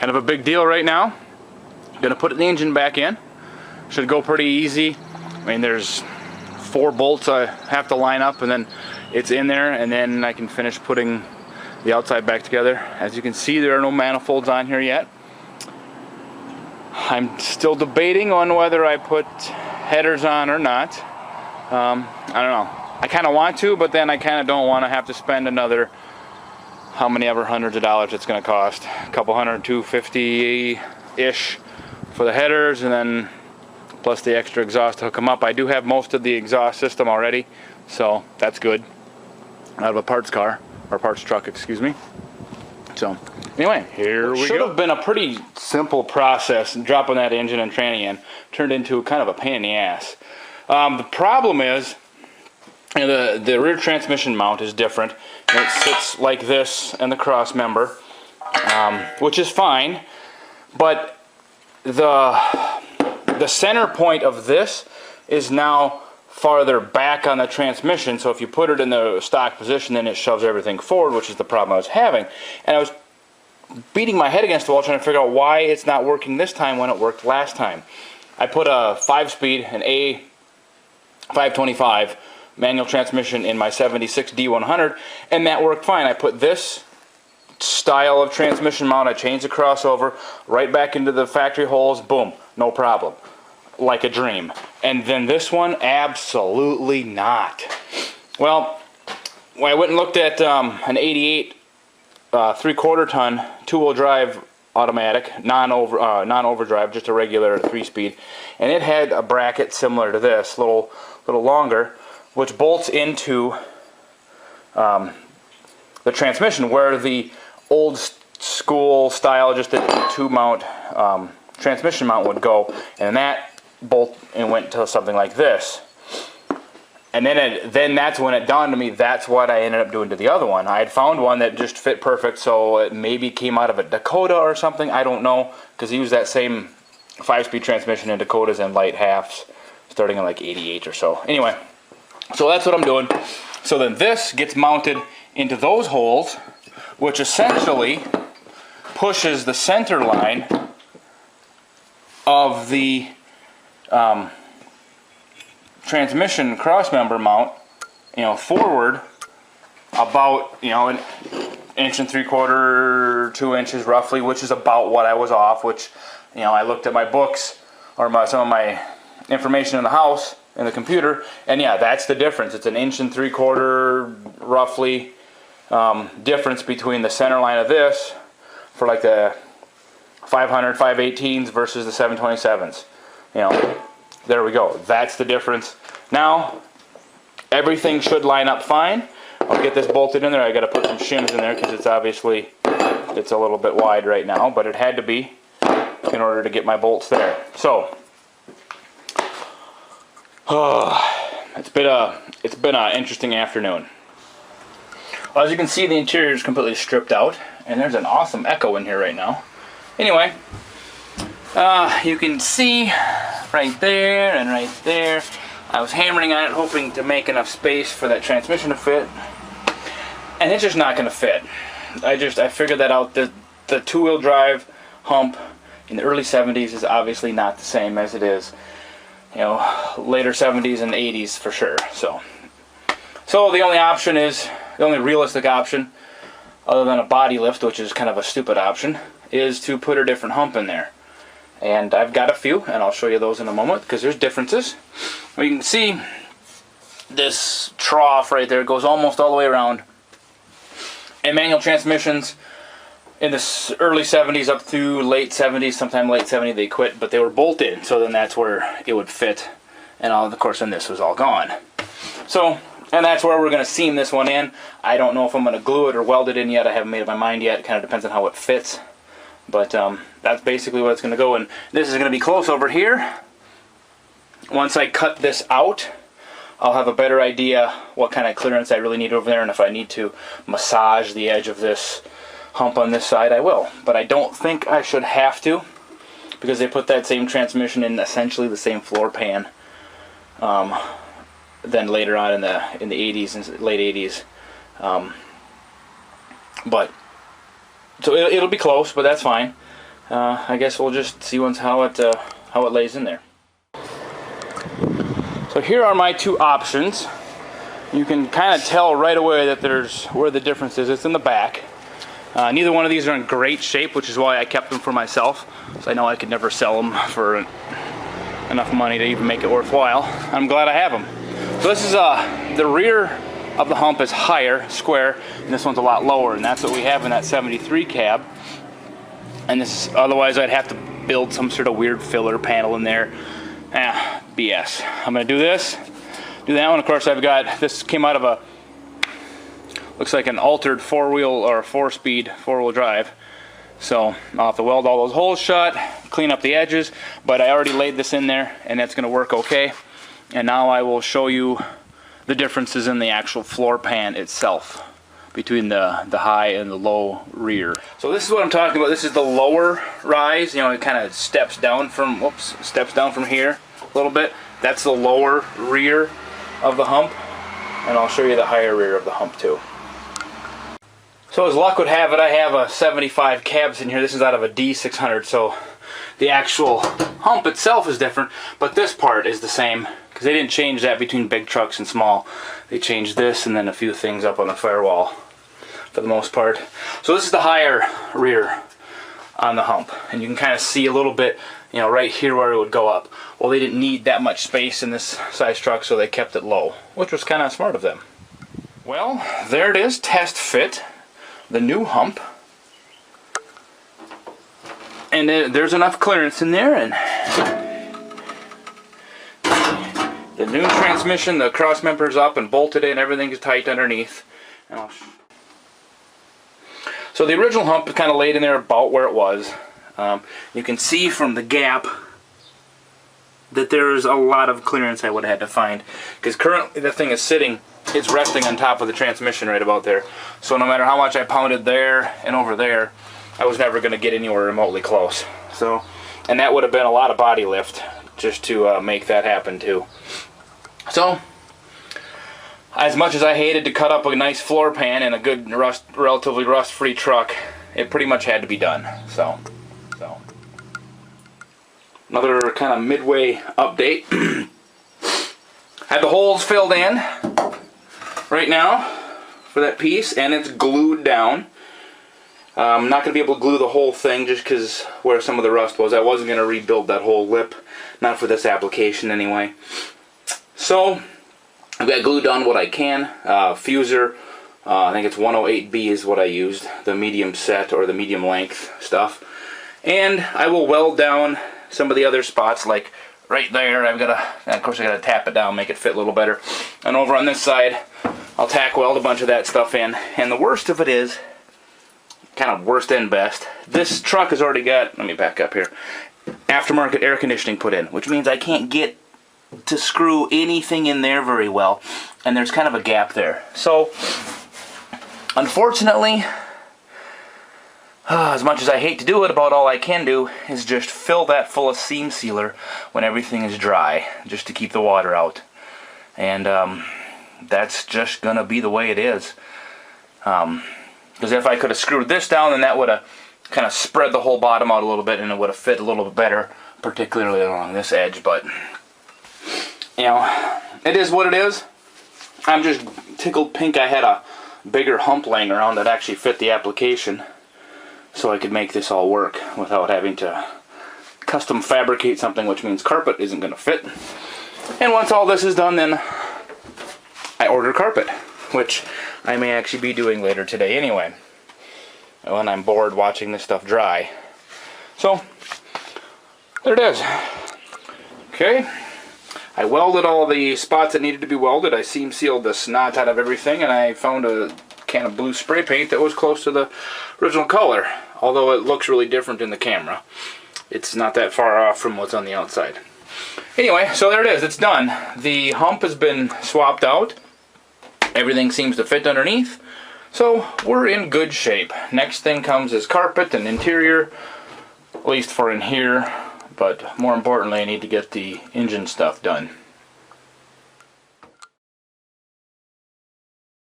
kind of a big deal right now. Gonna put the engine back in. Should go pretty easy. I mean, there's 4 bolts I have to line up, and then it's in there, and then I can finish putting the outside back together. As you can see, there are no manifolds on here yet. I'm still debating on whether I put headers on or not. I don't know. I kind of want to, but then I kind of don't want to have to spend another how many ever hundreds of dollars it's going to cost. A couple hundred, $250-ish for the headers, and then plus the extra exhaust to hook them up. I do have most of the exhaust system already, so that's good. Out of a parts car, or parts truck, excuse me. So anyway, here we go. Should have been a pretty simple process, dropping that engine and tranny in. Turned into kind of a pain in the ass. The problem is, you know, the rear transmission mount is different. And it sits like this in the cross member, which is fine, but the center point of this is now farther back on the transmission, so if you put it in the stock position, then it shoves everything forward, which is the problem I was having. And I was beating my head against the wall trying to figure out why it's not working this time when it worked last time. I put a 5-speed, an A525 manual transmission in my 76 D100, and that worked fine. I put this style of transmission mount, I changed the crossover right back into the factory holes, boom, no problem, like a dream. And then this one, absolutely not. Well, I went and looked at an 88 3/4 ton 2-wheel drive automatic, non-overdrive, just a regular 3-speed, and it had a bracket similar to this, little longer, which bolts into the transmission, where the old school style, just a 2-mount transmission mount would go, and that bolt and went to something like this. And then that's when it dawned on me, that's what I ended up doing to the other one. I had found one that just fit perfect, so it maybe came out of a Dakota or something, I don't know, because he used that same 5-speed transmission in Dakotas and light halves, starting in like 88 or so. Anyway, so that's what I'm doing. So then this gets mounted into those holes, which essentially pushes the center line of the transmission crossmember mount, you know, forward about, you know, 1 3/4, 2 inches roughly, which is about what I was off. Which, you know, I looked at my books or some of my information in the house in the computer, and yeah, that's the difference. It's 1 3/4 roughly difference between the center line of this for like the 500 518s versus the 727s. You know, there we go. That's the difference. Now everything should line up fine. I'll get this bolted in there. I got to put some shims in there because it's obviously a little bit wide right now, but it had to be in order to get my bolts there. So it's been an interesting afternoon. Well, as you can see, the interior is completely stripped out, and there's an awesome echo in here right now. Anyway, you can see right there and right there, I was hammering on it hoping to make enough space for that transmission to fit, and it's just not going to fit. I figured that out. The 2-wheel drive hump in the early 70s is obviously not the same as it is, you know, later 70s and 80s for sure. So the only option is, the only realistic option, other than a body lift, which is kind of a stupid option, is to put a different hump in there. And I've got a few, and I'll show you those in a moment, because there's differences. Well, you can see this trough right there goes almost all the way around. And manual transmissions in the early 70s up through late 70s, sometime late 70s they quit, but they were bolted, so then that's where it would fit. And of course then this was all gone. So, and that's where we're going to seam this one in. I don't know if I'm going to glue it or weld it in yet. I haven't made up my mind yet. It kind of depends on how it fits. But that's basically what it's going to go. And this is going to be close over here. Once I cut this out, I'll have a better idea what kind of clearance I really need over there. And if I need to massage the edge of this hump on this side, I will. But I don't think I should have to, because they put that same transmission in essentially the same floor pan. Then later on in the 80s and late 80s, but so it'll be close, but that's fine. I guess we'll just see how it lays in there. So here are my two options. You can kind of tell right away that where the difference is. It's in the back. Neither one of these are in great shape, which is why I kept them for myself. So I know I could never sell them for enough money to even make it worthwhile. I'm glad I have them. So this is the rear of the hump is higher, square, and this one's a lot lower, and that's what we have in that 73 cab. And this, otherwise I'd have to build some sort of weird filler panel in there. BS. I'm gonna do this, do that one. Of course, I've got, this came out of looks like an altered 4-wheel or 4-speed 4-wheel drive. So I'll have to weld all those holes shut, clean up the edges, but I already laid this in there and that's gonna work okay. And now I will show you the differences in the actual floor pan itself between the high and the low rear. So this is what I'm talking about. This is the lower rise. You know, it kind of steps down from here a little bit. That's the lower rear of the hump, and I'll show you the higher rear of the hump too. So as luck would have it, I have a 75 cabs in here. This is out of a D100, so the actual hump itself is different, but this part is the same because they didn't change that between big trucks and small. They changed this and then a few things up on the firewall for the most part. So this is the higher rear on the hump, and you can kind of see a little bit, you know, right here where it would go up. Well, they didn't need that much space in this size truck, so they kept it low, which was kind of smart of them. Well, there it is, test fit, the new hump. And there's enough clearance in there, and the new transmission, the cross member's up and bolted in, everything is tight underneath. So the original hump is kind of laid in there about where it was. You can see from the gap that there's a lot of clearance I would have had to find, because currently the thing is sitting, it's resting on top of the transmission right about there. So no matter how much I pounded there and over there, I was never going to get anywhere remotely close. So, and that would have been a lot of body lift just to make that happen too. So, as much as I hated to cut up a nice floor pan in a good relatively rust-free truck, it pretty much had to be done. So another kind of midway update. Had the holes filled in right now for that piece, and it's glued down. I'm not going to be able to glue the whole thing just because where some of the rust was. I wasn't going to rebuild that whole lip, not for this application anyway. So I've got glued on what I can. Fuser, I think it's 108B is what I used, the medium set or the medium length stuff. And I will weld down some of the other spots, like right there. I've got to, of course I got to tap it down, make it fit a little better. And over on this side, I'll tack weld a bunch of that stuff in. And the worst of it is, kind of worst and best, this truck has already got, let me back up here, aftermarket air conditioning put in, which means I can't get to screw anything in there very well, and there's kind of a gap there. So unfortunately, as much as I hate to do it, about all I can do is just fill that full of seam sealer when everything is dry, just to keep the water out. And that's just gonna be the way it is. Because if I could have screwed this down, then that would have kind of spread the whole bottom out a little bit, and it would have fit a little bit better, particularly along this edge. But you know, it is what it is. I'm just tickled pink I had a bigger hump laying around that actually fit the application, so I could make this all work without having to custom fabricate something, which means carpet isn't going to fit. And once all this is done, then I order carpet, which I may actually be doing later today anyway, when I'm bored watching this stuff dry. So there it is. Okay, I welded all the spots that needed to be welded. I seam sealed the snot out of everything, and I found a can of blue spray paint that was close to the original color, although it looks really different in the camera. It's not that far off from what's on the outside. Anyway, so there it is, it's done. The hump has been swapped out. Everything seems to fit underneath, so we're in good shape. Next thing comes is carpet and interior, at least for in here, but more importantly I need to get the engine stuff done.